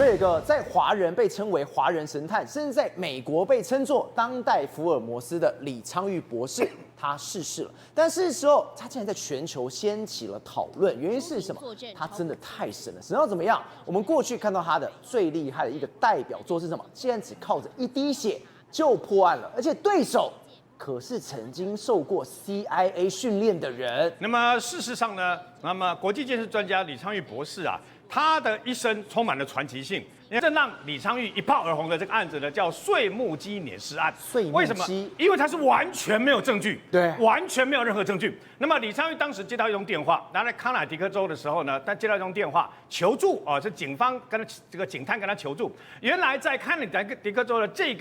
所以有一個在華人被稱為華人神探，甚至在美國被稱作當代福爾摩斯的李昌鈺博士，他逝世了。但是時候，他竟然在全球掀起了討論，原因是什麼？他真的太神了，神到怎麼樣？我們過去看到他的最厲害的一個代表作是什麼？竟然只靠着一滴血就破案了，而且對手可是曾經受過 CIA 訓練的人。那麼事實上呢，那麼國際鑑識專家李昌鈺博士啊，他的一生充滿了傳奇性。正讓李昌鈺一炮而紅的這個案子呢，叫碎木機碾屍案。為什麼？因為他是完全沒有證據，对，完全沒有任何證據。那麼李昌鈺當時接到一通電話，他在康乃狄克州的時候呢，他接到一通電話求助啊，是警方跟他這個警探跟他求助。原來在康乃狄克州的這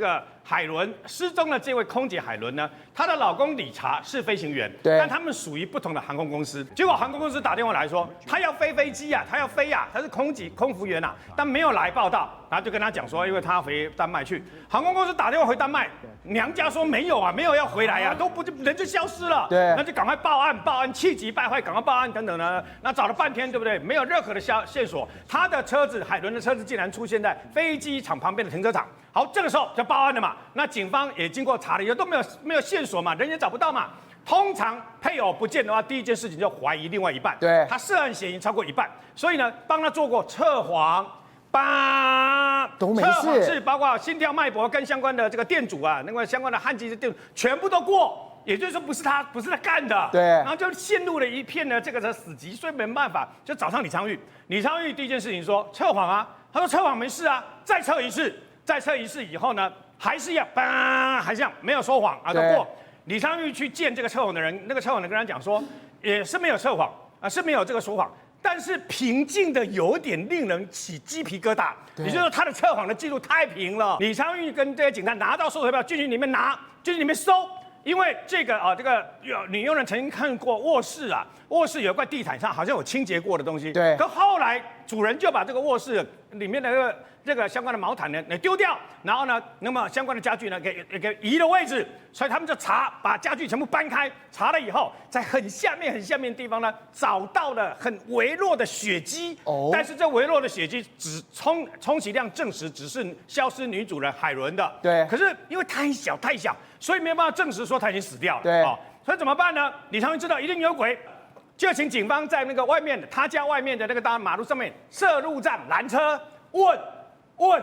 個海倫失蹤的這位空姐海倫呢，她的老公理查是飛行員，但他們屬於不同的航空公司。結果航空公司打電話來說，他要飛飞機啊，他要飛啊，他是空服員啊，但沒有來報道，然後就跟他講說，因為他要回丹麥去。航空公司打電話回丹麥，娘家說沒有啊，沒有要回來啊，都不人就消失了。對，那就趕快報案，氣急敗壞，趕快報案等等呢。那找了半天，对不對？沒有任何的線索，他的車子，海倫的車子竟然出現在飛機場旁邊的停車場。好，這個時候就報案了嘛。那警方也經過查了以後都沒有線索嘛，人也找不到嘛。通常配偶不見的話，第一件事情就懷疑另外一半，对，他涉案嫌疑超過一半，所以呢，幫他做過測謊。都沒事，是包括心跳脈搏跟相關的這個電阻啊，那個相關的焊機的電阻全部都過，也就是說不是他幹的，對，然後就陷入了一片的這個死寂，所以沒辦法就找上李昌鈺。李昌鈺第一件事情說測謊啊，他說測謊沒事啊，再測一次以後呢，還是一樣，還是一樣，沒有說謊啊，都過。李昌鈺去見這個測謊的人，那個測謊的人跟他講說，也是沒有測謊啊，是沒有這個說謊。但是平靜的有點令人起雞皮疙瘩，也就是說他的測謊的記錄太平了。李昌鈺跟這些警察拿到搜索票進去裡面拿，進去裡面搜，因為這個女傭人曾經看過臥室啊，臥室有一塊地毯上好像有清潔過的東西，對。可後來主人就把這個臥室裡面的這個相關的毛毯呢丟掉，然後呢，那麼相關的家具呢給移了位置，所以他們就把家具全部搬開，查了以後，在很下面的地方呢，找到了很微弱的血跡，但是這微弱的血跡只充其量證實只是消失女主人海倫的，對。可是因為太小，所以沒有辦法證實說她已經死掉了，對。所以怎麼辦呢？李昌鈺知道一定有鬼，就請警方在那個外面他家外面的那個大馬路上面設路障攔車，問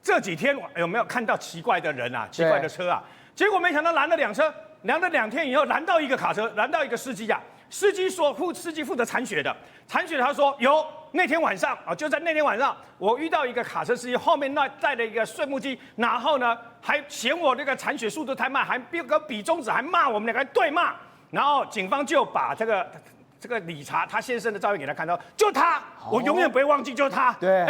這幾天有沒有看到奇怪的人啊，奇怪的車啊？結果沒想到攔了2車，攔了2天以後，攔到一個卡車，攔到一個司機啊。司機說司機負責鏟雪的，他說有那天晚上啊，就在那天晚上，我遇到一個卡車司機，後面那帶了一個碎木機，然後呢還嫌我那個鏟雪速度太慢，還比中指，還罵我們兩個對罵。然後警方就把這個理查他先生的照片給他看到，就他，我永遠不會忘記，就是他。對。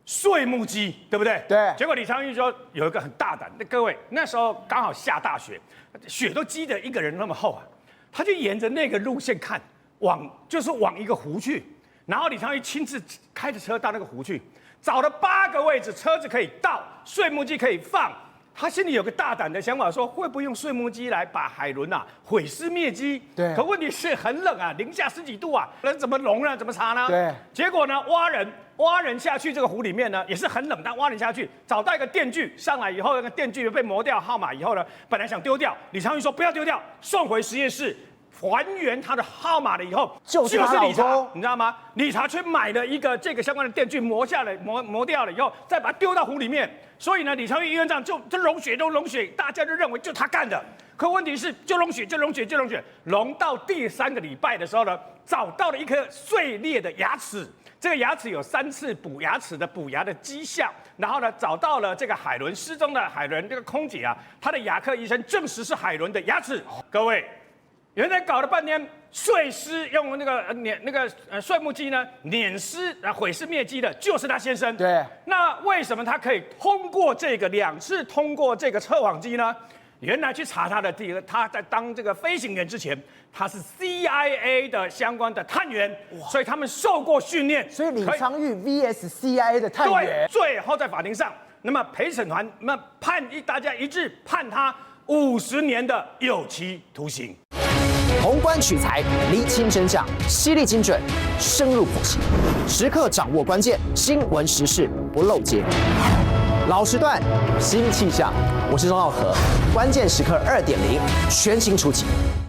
碎木機，對不對？對。結果李昌鈺說有一個很大膽，各位那時候剛好下大雪，雪都積得一個人那麼厚啊，他就沿着那個路線看，往一個湖去，然後李昌鈺親自開着車到那個湖去，找了8個位置，車子可以到，碎木機可以放。他心裡有個大膽的想法，說會不會用碎木機來把海倫啊毀屍滅跡？對。可問題是很冷啊，零下10幾度啊，人怎麼容呢？怎麼查呢？對。結果呢，挖人下去這個湖裡面呢，也是很冷，但挖人下去找到一個電鋸，上來以後，那個電鋸被磨掉號碼以後呢，本來想丟掉，李昌鈺說不要丟掉，送回實驗室。還原他的號碼了以後，就是理查，你知道嗎？理查卻買了一個這個相關的電鋸，磨掉了以後，再把它丟到湖裡面。所以呢，李昌鈺院長就溶血，大家就認為就他幹的。可問題是，就溶血，溶到第3個禮拜的時候呢，找到了一顆碎裂的牙齒。這個牙齒有3次補牙齒的補牙的跡象，然後呢，找到了這個海倫失蹤的海倫這個空姐啊，她的牙科醫生證實是海倫的牙齒。各位。原來搞了半天碎屍，用那個碎木機呢碾屍毀屍滅跡的，就是他先生。對。那為什麼他可以通過2次通過這個測謊機呢？原來去查他的他在當這個飛行員之前，他是 CIA 的相關的探員，所以他們受過訓練。所以李昌鈺 VS CIA 的探員。对。最後在法庭上，那麼陪審團大家一致判他50年的有期徒刑。宏觀取材，釐清真相，犀利精準，深入剖析，時刻掌握關鍵新聞時事，不漏接。老時段，新氣象，我是鍾耀和，關鍵時刻2.0全新出擊。